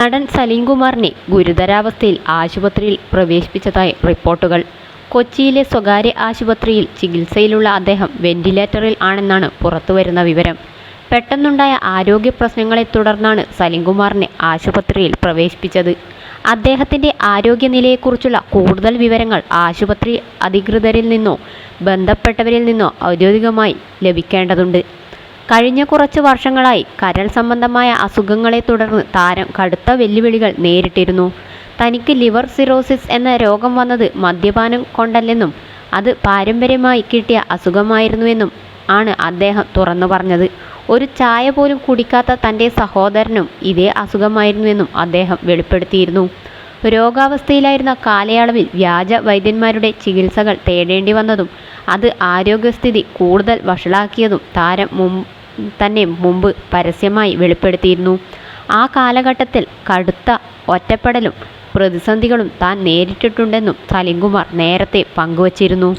നടൻ സലീംകുമാറിനെ ഗുരുതരാവസ്ഥയിൽ ആശുപത്രിയിൽ പ്രവേശിപ്പിച്ചതായി റിപ്പോർട്ടുകൾ. കൊച്ചിയിലെ സ്വകാര്യ ആശുപത്രിയിൽ ചികിത്സയിലുള്ള അദ്ദേഹം വെന്റിലേറ്ററിൽ ആണെന്നാണ് പുറത്തുവരുന്ന വിവരം. പെട്ടെന്നുണ്ടായ ആരോഗ്യ പ്രശ്നങ്ങളെ തുടർന്നാണ് സലീംകുമാറിനെ ആശുപത്രിയിൽ പ്രവേശിപ്പിച്ചത്. അദ്ദേഹത്തിൻ്റെ ആരോഗ്യനിലയെക്കുറിച്ചുള്ള കൂടുതൽ വിവരങ്ങൾ ആശുപത്രി അധികൃതരിൽ നിന്നോ ബന്ധപ്പെട്ടവരിൽ നിന്നോ ഔദ്യോഗികമായി ലഭിക്കേണ്ടതുണ്ട്. കഴിഞ്ഞ കുറച്ച് വർഷങ്ങളായി കരൾ സംബന്ധമായ അസുഖങ്ങളെ തുടർന്ന് താരം കടുത്ത വെല്ലുവിളികൾ നേരിട്ടിരുന്നു. തനിക്ക് ലിവർ സിറോസിസ് എന്ന രോഗം വന്നത് മദ്യപാനം കൊണ്ടല്ലെന്നും അത് പാരമ്പര്യമായി കിട്ടിയ അസുഖമായിരുന്നുവെന്നും ആണ് അദ്ദേഹം തുറന്നു പറഞ്ഞത്. ഒരു ചായ പോലും കുടിക്കാത്ത തൻ്റെ സഹോദരനും ഇതേ അസുഖമായിരുന്നുവെന്നും അദ്ദേഹം വെളിപ്പെടുത്തിയിരുന്നു. രോഗാവസ്ഥയിലായിരുന്ന കാലയളവിൽ വ്യാജ വൈദ്യന്മാരുടെ ചികിത്സകൾ തേടേണ്ടി വന്നതും അത് ആരോഗ്യസ്ഥിതി കൂടുതൽ വഷളാക്കിയതും താരം മുമ്പ് പരസ്യമായി വെളിപ്പെടുത്തിയിരുന്നു. ആ കാലഘട്ടത്തിൽ കടുത്ത ഒറ്റപ്പെടലും പ്രതിസന്ധികളും താൻ നേരിട്ടിട്ടുണ്ടെന്നും സലീംകുമാർ നേരത്തെ പങ്കുവച്ചിരുന്നു.